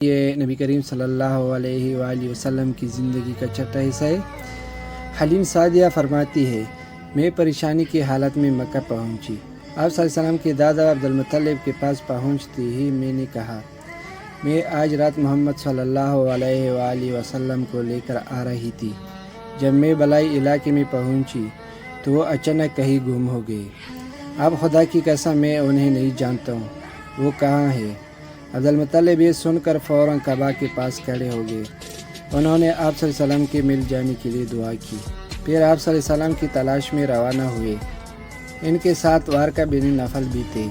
یہ نبی کریم صلی اللہ علیہ وآلہ وسلم کی زندگی کا چھٹا حصہ ہے۔ حلیم سعدیہ فرماتی ہے، میں پریشانی کی حالت میں مکہ پہنچی۔ آپ صلی اللہ علیہ وسلم کے دادا عبدالمطلب کے پاس پہنچتے ہی میں نے کہا، میں آج رات محمد صلی اللہ علیہ وآلہ وسلم کو لے کر آ رہی تھی۔ جب میں بلائی علاقے میں پہنچی تو وہ اچانک کہیں گم ہو گئے۔ اب خدا کی قسم میں انہیں نہیں جانتا ہوں، وہ کہاں ہے؟ عبدالمطلب یہ سن کر فوراً کعبہ کے پاس کھڑے ہو گئے۔ انہوں نے آپ صلی اللہ علیہ وسلم کے مل جانے کے لیے دعا کی، پھر آپ صلی اللہ علیہ وسلم کی تلاش میں روانہ ہوئے۔ ان کے ساتھ وارقہ بن نوفل بھی تھے۔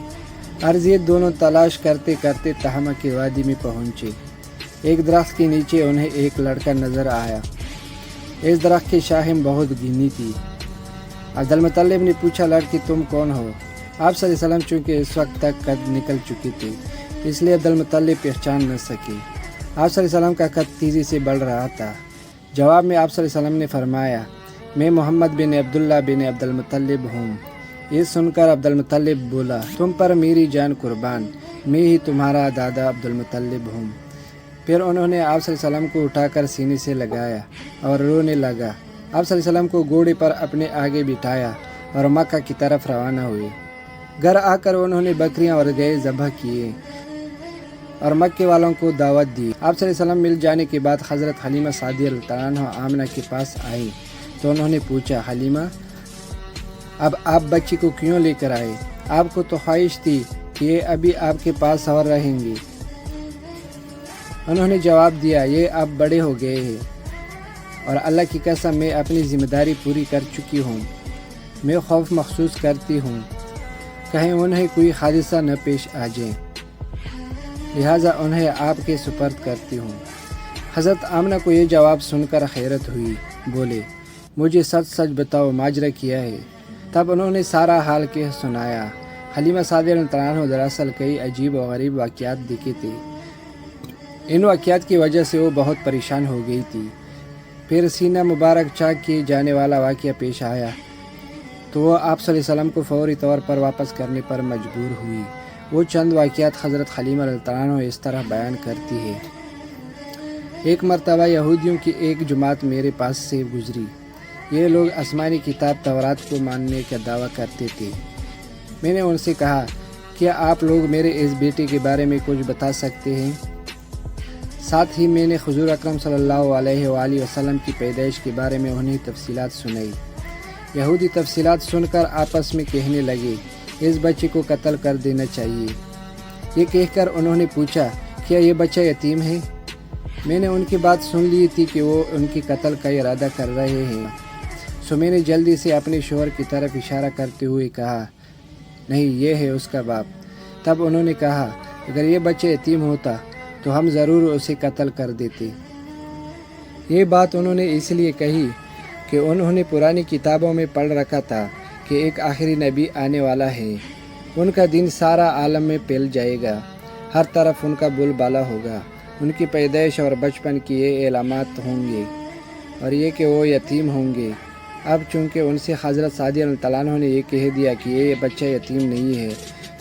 عرض یہ دونوں تلاش کرتے کرتے تہامہ کی وادی میں پہنچے۔ ایک درخت کے نیچے انہیں ایک لڑکا نظر آیا۔ اس درخت کی شاخیں بہت گھنی تھی۔ عبدالمطلب نے پوچھا، لڑکی تم کون ہو؟ آپ صلی اللہ علیہ وسلم چونکہ اس وقت تک قد نکل چکے تھے، اس لیے عبدالمطلب پہچان نہ سکے۔ آپ صلی اللہ علیہ وسلم کا قد تیزی سے بڑھ رہا تھا۔ جواب میں آپ صلی اللہ علیہ وسلم نے فرمایا، میں محمد بن عبداللہ بن عبدالمطلب ہوں۔ یہ سن کر عبدالمطلب بولا، تم پر میری جان قربان، میں ہی تمہارا دادا عبدالمطلب ہوں۔ پھر انہوں نے آپ صلی اللہ علیہ وسلم کو اٹھا کر سینے سے لگایا اور رونے لگا۔ آپ صلی اللہ علیہ وسلم کو گھوڑے پر اپنے آگے بٹھایا اور مکہ کی طرف روانہ ہوئے۔ گھر آ کر انہوں نے بکریاں اور گائے ذبح کیے اور مکے والوں کو دعوت دی۔ آپ صلی اللہ علیہ وسلم مل جانے کے بعد حضرت حلیمہ سعدیہ رضی اللہ عنہا آمنہ کے پاس آئیں تو انہوں نے پوچھا، حلیمہ اب آپ بچی کو کیوں لے کر آئے؟ آپ کو تو خواہش تھی کہ یہ ابھی آپ کے پاس اور رہیں گے۔ انہوں نے جواب دیا، یہ اب بڑے ہو گئے ہیں اور اللہ کی قسم میں اپنی ذمہ داری پوری کر چکی ہوں۔ میں خوف محسوس کرتی ہوں کہیں انہیں کوئی حادثہ نہ پیش آ جائے، لہٰذا انہیں آپ کے سپرد کرتی ہوں۔ حضرت آمنہ کو یہ جواب سن کر حیرت ہوئی، بولے، مجھے سچ سچ بتاؤ ماجرا کیا ہے؟ تب انہوں نے سارا حال کہہ سنایا۔ حلیمہ سعدیہ رضی اللہ عنہا دراصل کئی عجیب و غریب واقعات دیکھے تھے۔ ان واقعات کی وجہ سے وہ بہت پریشان ہو گئی تھی۔ پھر سینہ مبارک چاک کیے جانے والا واقعہ پیش آیا تو وہ آپ صلی اللہ علیہ وسلم کو فوری طور پر واپس کرنے پر مجبور ہوئی۔ وہ چند واقعات حضرت حلیمہ رضی اللہ عنہا اس طرح بیان کرتی ہے۔ ایک مرتبہ یہودیوں کی ایک جماعت میرے پاس سے گزری۔ یہ لوگ آسمانی کتاب تورات کو ماننے کا دعویٰ کرتے تھے۔ میں نے ان سے کہا، کیا آپ لوگ میرے اس بیٹے کے بارے میں کچھ بتا سکتے ہیں؟ ساتھ ہی میں نے حضور اکرم صلی اللہ علیہ وآلہ وسلم کی پیدائش کے بارے میں انہیں تفصیلات سنائی۔ یہودی تفصیلات سن کر آپس میں کہنے لگے، اس بچے کو قتل کر دینا چاہیے۔ یہ کہہ کر انہوں نے پوچھا، کیا یہ بچہ یتیم ہے؟ میں نے ان کی بات سن لی تھی کہ وہ ان کی قتل کا ارادہ کر رہے ہیں، سو میں نے جلدی سے اپنے شوہر کی طرف اشارہ کرتے ہوئے کہا، نہیں، یہ ہے اس کا باپ۔ تب انہوں نے کہا، اگر یہ بچہ یتیم ہوتا تو ہم ضرور اسے قتل کر دیتے۔ یہ بات انہوں نے اس لیے کہی کہ انہوں نے پرانی کتابوں میں پڑھ رکھا تھا کہ ایک آخری نبی آنے والا ہے، ان کا دین سارا عالم میں پھیل جائے گا، ہر طرف ان کا بول بالا ہوگا، ان کی پیدائش اور بچپن کی یہ علامات ہوں گے اور یہ کہ وہ یتیم ہوں گے۔ اب چونکہ ان سے حضرت سعدیہ رضی اللہ عنہ نے یہ کہہ دیا کہ یہ بچہ یتیم نہیں ہے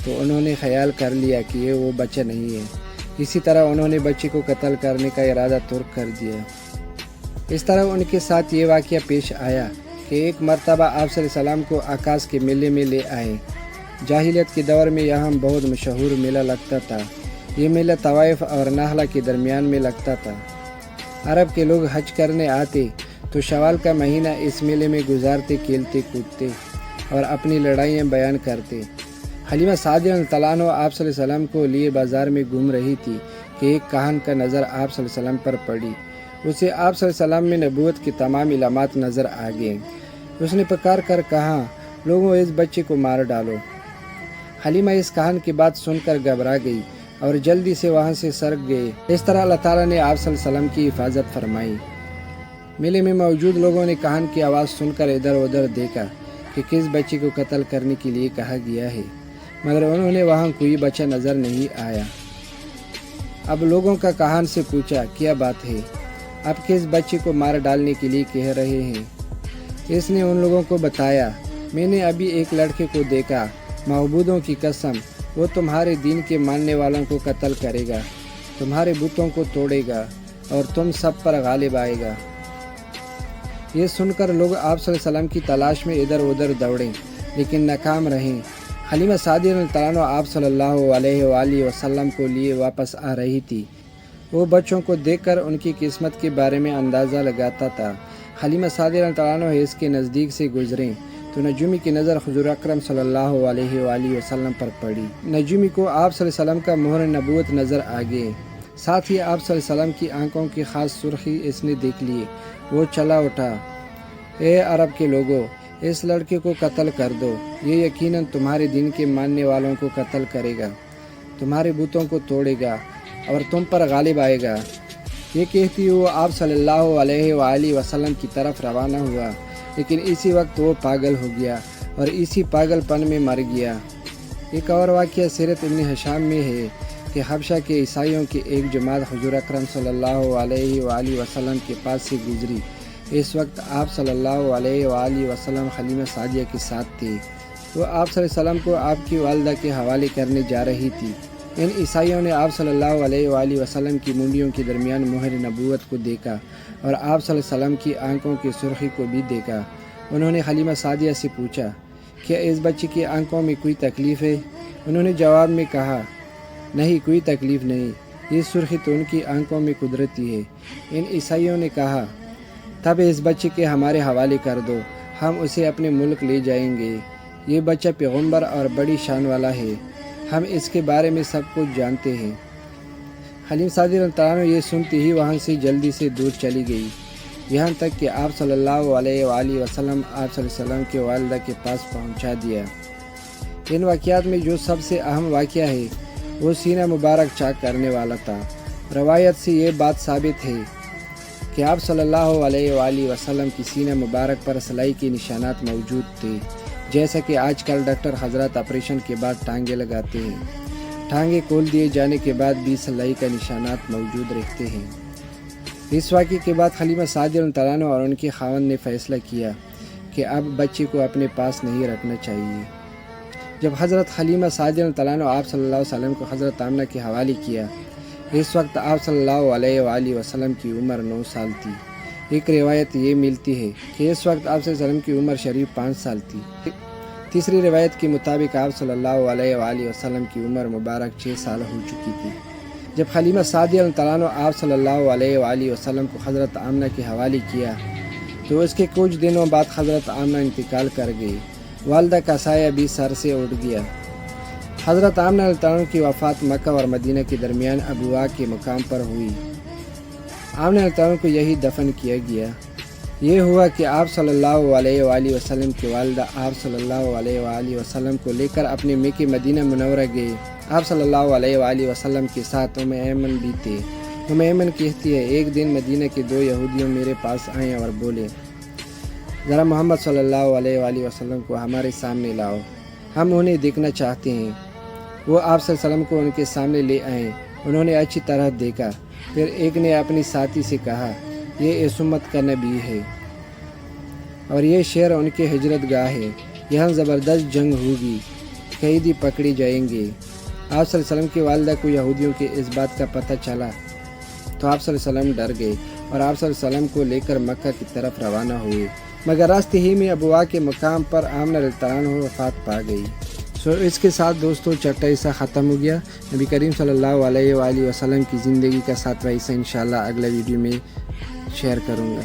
تو انہوں نے خیال کر لیا کہ یہ وہ بچہ نہیں ہے۔ اسی طرح انہوں نے بچے کو قتل کرنے کا ارادہ ترک کر دیا۔ اس طرح ان کے ساتھ یہ واقعہ پیش آیا کہ ایک مرتبہ آپ صلی اللہ علیہ وسلم کو عکاظ کے میلے میں لے آئے۔ جاہلیت کے دور میں یہاں بہت مشہور میلہ لگتا تھا۔ یہ میلہ طوائف اور نخلا کے درمیان میں لگتا تھا۔ عرب کے لوگ حج کرنے آتے تو شوال کا مہینہ اس میلے میں گزارتے، کھیلتے کودتے اور اپنی لڑائیاں بیان کرتے۔ حلیمہ سعدیہ رضی اللہ عنہا آپ صلی اللہ علیہ وسلم کو لیے بازار میں گھوم رہی تھی کہ ایک کاہن کا نظر آپ صلی اللہ علیہ وسلم پر پڑی۔ اسے آپ صلی اللہ علیہ وسلم میں نبوت کی تمام علامات نظر آ گئیں۔ اس نے پکار کر کہا، لوگوں اس بچے کو مار ڈالو۔ حلیمہ اس کاہن کی بات سن کر گھبرا گئی اور جلدی سے وہاں سے سرک گئے۔ اس طرح اللہ تعالیٰ نے آپ صلی اللہ علیہ وسلم کی حفاظت فرمائی۔ میلے میں موجود لوگوں نے کاہن کی آواز سن کر ادھر ادھر دیکھا کہ کس بچے کو قتل کرنے کے لیے کہا گیا ہے، مگر انہوں نے وہاں کوئی بچہ نظر نہیں آیا۔ اب لوگوں کا کاہن سے پوچھا، کیا بات ہے؟ آپ کس بچے کو مار ڈالنے کے لیے کہہ رہے ہیں؟ اس نے ان لوگوں کو بتایا، میں نے ابھی ایک لڑکے کو دیکھا، معبودوں کی قسم وہ تمہارے دین کے ماننے والوں کو قتل کرے گا۔ تمہارے بتوں کو توڑے گا اور تم سب پر غالب آئے گا۔ یہ سن کر لوگ آپ صلی اللہ علیہ وسلم کی تلاش میں ادھر ادھر دوڑیں لیکن ناکام رہیں۔ حلیمہ سعدیہ رضی اللہ عنہ آپ صلی اللہ علیہ وآلہ وسلم کو لیے واپس آ رہی تھی۔ وہ بچوں کو دیکھ کر ان کی قسمت کے بارے میں اندازہ لگاتا تھا۔ حلیمہ سعدیہ رضی اللہ عنہ اس کے نزدیک سے گزریں تو نجومی کی نظر حضور اکرم صلی اللہ علیہ وآلہ وسلم پر پڑی۔ نجومی کو آپ صلی اللہ علیہ وسلم کا مہر نبوت نظر آ گئے، ساتھ ہی آپ صلی اللہ علیہ وسلم کی آنکھوں کی خاص سرخی اس نے دیکھ لی۔ وہ چلا اٹھا، اے عرب کے لوگوں، اس لڑکے کو قتل کر دو، یہ یقیناً تمہارے دین کے ماننے والوں کو قتل کرے گا، تمہارے بتوں کو توڑے گا اور تم پر غالب آئے گا۔ یہ کہتی وہ آپ صلی اللہ علیہ وآلہ وسلم کی طرف روانہ ہوا، لیکن اسی وقت وہ پاگل ہو گیا اور اسی پاگل پن میں مر گیا۔ ایک اور واقعہ سیرت ابن ہشام میں ہے کہ حبشہ کے عیسائیوں کی ایک جماعت حضور اکرم صلی اللہ علیہ وآلہ وسلم کے پاس سے گزری۔ اس وقت آپ صلی اللہ علیہ وآلہ وسلم حلیمہ سعدیہ کے ساتھ تھے۔ وہ آپ صلی اللہ علیہ وسلم کو آپ کی والدہ کے حوالے کرنے جا رہی تھی۔ ان عیسائیوں نے آپ صلی اللہ علیہ وآلہ وسلم کی منڈیوں کے درمیان مہر نبوت کو دیکھا اور آپ صلی اللہ علیہ وسلم کی آنکھوں کی سرخی کو بھی دیکھا۔ انہوں نے حلیمہ سعدیہ سے پوچھا، کیا اس بچے کی آنکھوں میں کوئی تکلیف ہے؟ انہوں نے جواب میں کہا، نہیں، کوئی تکلیف نہیں، یہ سرخی تو ان کی آنکھوں میں قدرتی ہے۔ ان عیسائیوں نے کہا، تب اس بچے کے ہمارے حوالے کر دو، ہم اسے اپنے ملک لے جائیں گے۔ یہ بچہ پیغمبر اور بڑی شان والا ہے، ہم اس کے بارے میں سب کچھ جانتے ہیں۔ حلیمہ سعدیہ رضی اللہ عنہ یہ سنتی ہی وہاں سے جلدی سے دور چلی گئی، یہاں تک کہ آپ صلی اللہ علیہ وآلہ وسلم آپ صلی اللہ علیہ وسلم کے والدہ کے پاس پہنچا دیا۔ ان واقعات میں جو سب سے اہم واقعہ ہے وہ سینہ مبارک چاک کرنے والا تھا۔ روایت سے یہ بات ثابت ہے کہ آپ صلی اللہ علیہ وآلہ وسلم کی سینہ مبارک پر سلائی کے نشانات موجود تھے، جیسا کہ آج کل ڈاکٹر حضرات آپریشن کے بعد ٹانگیں لگاتے ہیں۔ ٹانگیں کھول دیے جانے کے بعد بھی سلائی کا نشانات موجود رہتے ہیں۔ اس واقعے کے بعد حلیمہ سعدیہ رضی اللہ عنہ اور ان کے خاوند نے فیصلہ کیا کہ اب بچے کو اپنے پاس نہیں رکھنا چاہیے۔ جب حضرت حلیمہ سعدیہ رضی اللہ عنہ آپ صلی اللہ علیہ وسلم کو حضرت آمنہ کے حوالے کیا، اس وقت آپ صلی اللہ علیہ وآلہ وسلم کی عمر 9 سال تھی۔ ایک روایت یہ ملتی ہے کہ اس وقت آپ صلی اللہ علیہ وسلم کی عمر شریف 5 سال تھی۔ تیسری روایت کے مطابق آپ صلی اللہ علیہ وآلہ وسلم کی عمر مبارک 6 سال ہو چکی تھی۔ جب حلیمہ سعدیہ رضی اللہ عنہ آپ صلی اللہ علیہ وآلہ وسلم کو حضرت آمنہ کے حوالے کیا تو اس کے کچھ دنوں بعد حضرت آمنہ انتقال کر گئی۔ والدہ کا سایہ بھی سر سے اٹھ گیا۔ حضرت آمنہ رضی اللہ عنہ کی وفات مکہ اور مدینہ کے درمیان ابواء کے مقام پر ہوئی۔ آمنہ رضی اللہ عنہ کو یہی دفن کیا گیا۔ یہ ہوا کہ آپ صلی اللہ علیہ وآلہ وسلم کی والدہ آپ صلی اللہ علیہ وآلہ وسلم کو لے کر اپنے مکہ مدینہ منورہ گئے۔ آپ صلی اللہ علیہ وآلہ وسلم کے ساتھ ام ایمن بھی تھے۔ ام ایمن کہتی ہے، ایک دن مدینہ کے 2 یہودیوں میرے پاس آئے اور بولے، ذرا محمد صلی اللہ علیہ وآلہ وسلم کو ہمارے سامنے لاؤ، ہم انہیں دیکھنا چاہتے ہیں۔ وہ آپ صلی اللہ علیہ وسلم کو ان کے سامنے لے آئے۔ انہوں نے اچھی طرح دیکھا۔ پھر ایک نے اپنی ساتھی سے کہا، یہ اس امت کا نبی ہے اور یہ شہر ان کے ہجرت گاہ ہے، یہاں زبردست جنگ ہوگی، قیدی پکڑے جائیں گے۔ آپ صلی اللہ علیہ وسلم کی والدہ کو یہودیوں کے اس بات کا پتہ چلا تو آپ صلی اللہ علیہ وسلم ڈر گئے اور آپ صلی اللہ علیہ وسلم کو لے کر مکہ کی طرف روانہ ہوئے، مگر راستے ہی میں ابواء کے مقام پر آمنہ رضی اللہ عنہ وفات پا گئی۔ اس کے ساتھ دوستو چٹا حصہ ختم ہو گیا۔ نبی کریم صلی اللہ علیہ وآلہ وسلم کی زندگی کا 7واں حصہ انشاءاللہ اگلا ویڈیو میں شیئر کروں گا۔